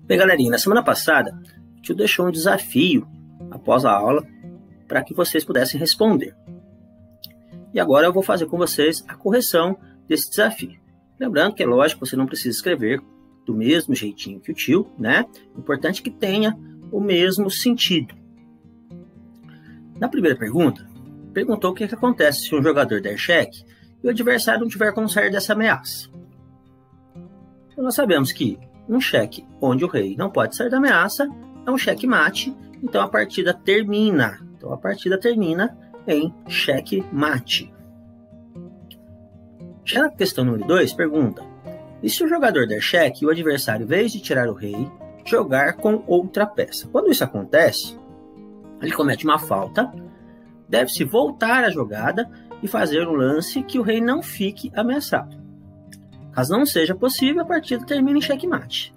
Bem, galerinha, na semana passada, o tio deixou um desafio após a aula para que vocês pudessem responder. E agora eu vou fazer com vocês a correção desse desafio. Lembrando que é lógico, você não precisa escrever do mesmo jeitinho que o tio, né? O importante é que tenha o mesmo sentido. Na primeira pergunta, perguntou o que acontece se um jogador der cheque e o adversário não tiver como sair dessa ameaça. Então, nós sabemos que um cheque onde o rei não pode sair da ameaça é um cheque mate, então a partida termina. Então a partida termina em cheque mate. Já na questão número 2, pergunta: e se o jogador der cheque e o adversário, em vez de tirar o rei, jogar com outra peça? Quando isso acontece, ele comete uma falta, deve-se voltar à jogada e fazer um lance que o rei não fique ameaçado. Caso não seja possível, a partida termina em checkmate.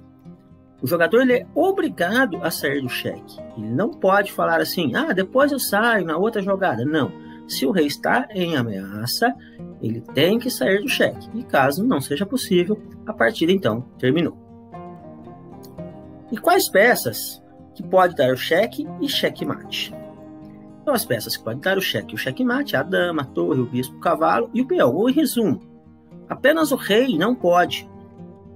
O jogador ele é obrigado a sair do cheque. Ele não pode falar assim, depois eu saio na outra jogada. Não. Se o rei está em ameaça, ele tem que sair do cheque. E caso não seja possível, a partida então terminou. E quais peças que pode dar o cheque e checkmate? Então as peças que podem dar o cheque e o checkmate, a dama, a torre, o bispo, o cavalo e o peão. Ou em resumo, apenas o rei não pode,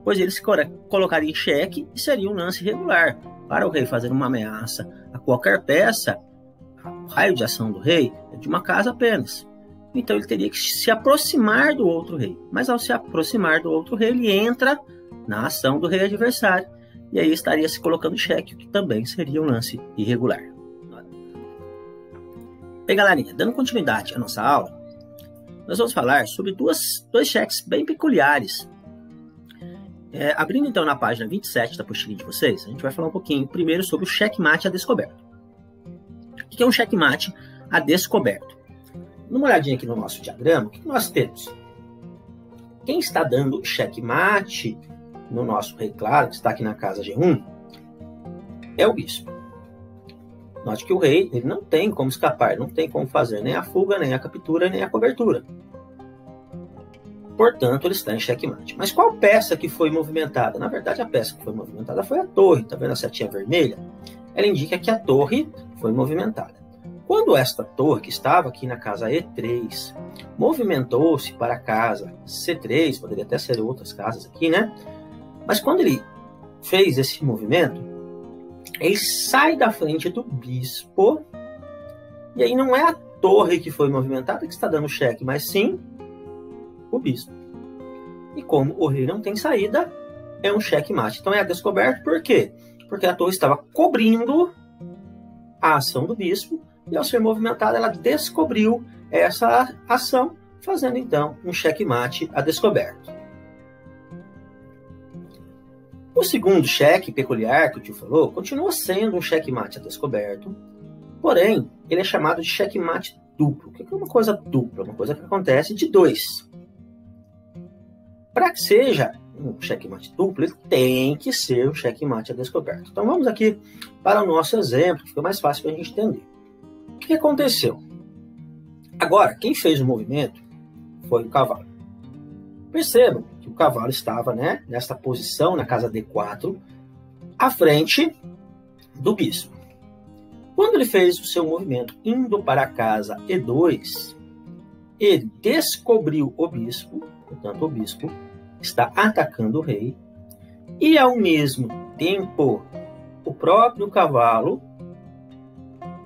pois ele se colocaria em xeque e seria um lance irregular. Para o rei fazer uma ameaça a qualquer peça, o raio de ação do rei é de uma casa apenas. Então ele teria que se aproximar do outro rei. Mas ao se aproximar do outro rei, ele entra na ação do rei adversário. E aí estaria se colocando em xeque, o que também seria um lance irregular. Bem, galerinha, dando continuidade à nossa aula, nós vamos falar sobre dois cheques bem peculiares. Abrindo então na página 27 da apostilinha de vocês, a gente vai falar um pouquinho primeiro sobre o checkmate a descoberto. O que é um checkmate a descoberto? Dá uma olhadinha aqui no nosso diagrama, o que nós temos? Quem está dando checkmate no nosso rei claro, que está aqui na casa G1, é o bispo. Note que o rei ele não tem como escapar, não tem como fazer nem a fuga, nem a captura, nem a cobertura. Portanto, ele está em checkmate. Mas qual peça que foi movimentada? Na verdade, a peça que foi movimentada foi a torre. Está vendo a setinha vermelha? Ela indica que a torre foi movimentada. Quando esta torre, que estava aqui na casa E3, movimentou-se para a casa C3, poderia até ser outras casas aqui, né? Mas quando ele fez esse movimento, ele sai da frente do bispo, e aí não é a torre que foi movimentada que está dando cheque, mas sim o bispo. E como o rei não tem saída, é um checkmate. Então é a descoberto, por quê? Porque a torre estava cobrindo a ação do bispo, e ao ser movimentada, ela descobriu essa ação, fazendo então um checkmate a descoberto. O segundo cheque peculiar que o tio falou continua sendo um checkmate a descoberto, porém, ele é chamado de checkmate duplo. O que é uma coisa dupla? Uma coisa que acontece de dois. Para que seja um checkmate duplo, ele tem que ser um checkmate a descoberto. Então vamos aqui para o nosso exemplo, que fica mais fácil para a gente entender. O que aconteceu? Agora, quem fez o movimento foi o cavalo. Percebam que o cavalo estava, nesta posição, na casa D4, à frente do bispo. Quando ele fez o seu movimento indo para a casa E2, ele descobriu o bispo, portanto o bispo está atacando o rei, e ao mesmo tempo o próprio cavalo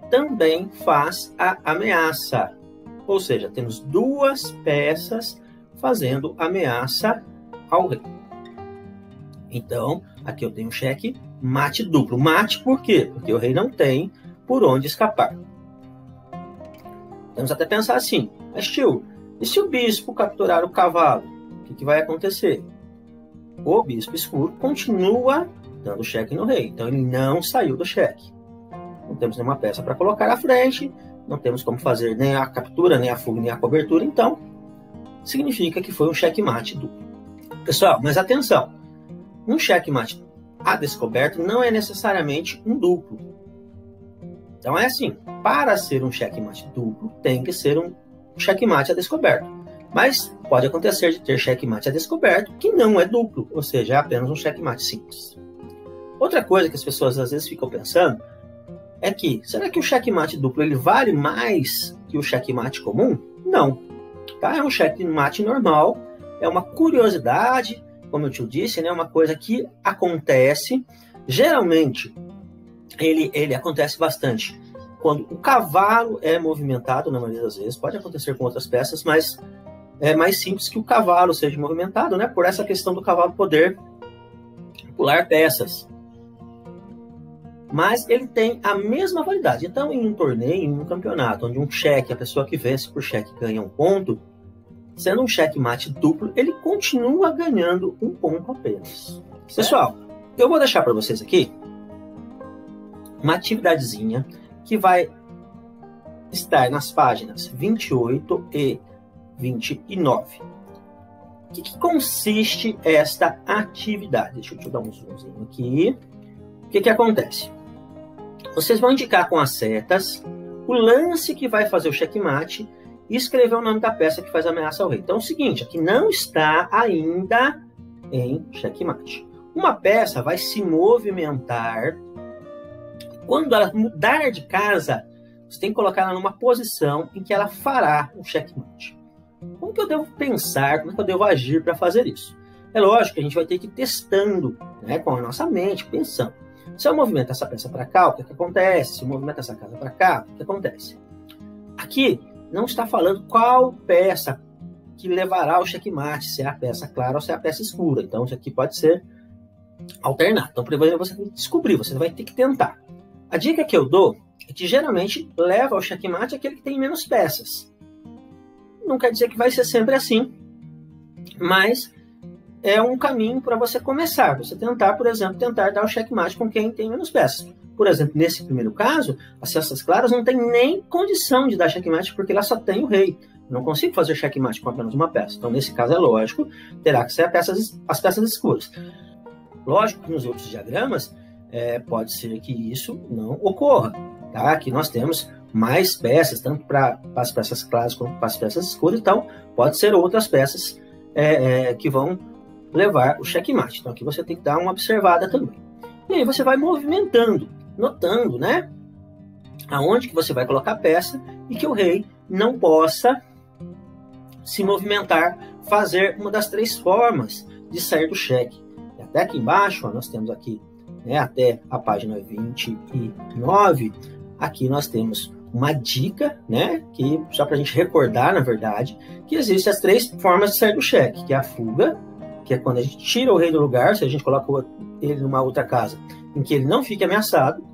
também faz a ameaça. Ou seja, temos duas peças fazendo ameaça ao rei. Então, aqui eu tenho um cheque mate duplo. Mate por quê? Porque o rei não tem por onde escapar. Vamos até pensar assim, mas tio, e se o bispo capturar o cavalo? O que vai acontecer? O bispo escuro continua dando cheque no rei. Então, ele não saiu do cheque. Não temos nenhuma peça para colocar à frente, não temos como fazer nem a captura, nem a fuga, nem a cobertura. Então, significa que foi um checkmate duplo. Pessoal, mas atenção, um checkmate a descoberto não é necessariamente um duplo. Então é assim, para ser um checkmate duplo, tem que ser um checkmate a descoberto. Mas pode acontecer de ter checkmate a descoberto que não é duplo, ou seja, é apenas um checkmate simples. Outra coisa que as pessoas às vezes ficam pensando é que, será que o checkmate duplo ele vale mais que o checkmate comum? Não. Tá? É um checkmate normal, é uma curiosidade, como eu te disse, né? Uma coisa que acontece, geralmente, ele acontece bastante quando o cavalo é movimentado, na maioria das vezes, pode acontecer com outras peças, mas é mais simples que o cavalo seja movimentado, né? Por essa questão do cavalo poder pular peças. Mas ele tem a mesma validade. Então, em um torneio, em um campeonato, onde um cheque, a pessoa que vence por cheque ganha um ponto, sendo um checkmate duplo, ele continua ganhando um ponto apenas. Certo? Pessoal, eu vou deixar para vocês aqui uma atividadezinha que vai estar nas páginas 28 e 29. O que consiste esta atividade? Deixa eu te dar um zoomzinho aqui. O que acontece? Vocês vão indicar com as setas o lance que vai fazer o checkmate e escrever o nome da peça que faz ameaça ao rei. Então é o seguinte, aqui não está ainda em checkmate. Uma peça vai se movimentar. Quando ela mudar de casa, você tem que colocar ela numa posição em que ela fará um checkmate. Como que eu devo pensar, como que eu devo agir para fazer isso? É lógico que a gente vai ter que ir testando, né, com a nossa mente, pensando. Se eu movimento essa peça para cá, o que acontece? Se eu movimento essa casa para cá, o que acontece? Aqui não está falando qual peça que levará ao checkmate, se é a peça clara ou se é a peça escura. Então, isso aqui pode ser alternado. Então, primeiro você tem que descobrir, você vai ter que tentar. A dica que eu dou é que geralmente leva ao checkmate aquele que tem menos peças. Não quer dizer que vai ser sempre assim, mas é um caminho para você começar. Você tentar, por exemplo, dar o checkmate com quem tem menos peças. Por exemplo, nesse primeiro caso, as peças claras não tem nem condição de dar checkmate porque ela só tem o rei. Eu não consigo fazer checkmate com apenas uma peça. Então, nesse caso, é lógico, terá que ser as peças escuras. Lógico que nos outros diagramas, pode ser que isso não ocorra. Tá? Aqui nós temos mais peças, tanto para as peças claras como para as peças escuras. Então, pode ser outras peças que vão levar o checkmate. Então, aqui você tem que dar uma observada também. E aí você vai movimentando, notando, né? Aonde que você vai colocar a peça e que o rei não possa se movimentar, fazer uma das três formas de sair do cheque. E até aqui embaixo, ó, nós temos aqui, né, até a página 29, aqui nós temos uma dica, né, que só para a gente recordar, na verdade, que existem as três formas de sair do cheque, que é a fuga, que é quando a gente tira o rei do lugar, se a gente coloca ele numa outra casa, em que ele não fique ameaçado.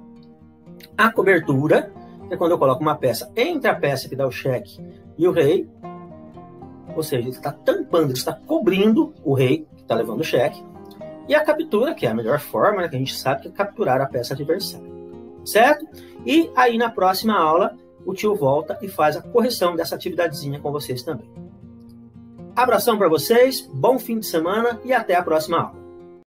A cobertura, que é quando eu coloco uma peça entre a peça que dá o cheque e o rei, ou seja, ele está tampando, ele está cobrindo o rei que está levando o cheque. E a captura, que é a melhor forma, né, que a gente sabe, que é capturar a peça adversária. Certo? E aí na próxima aula, o tio volta e faz a correção dessa atividadezinha com vocês também. Abração para vocês, bom fim de semana e até a próxima aula.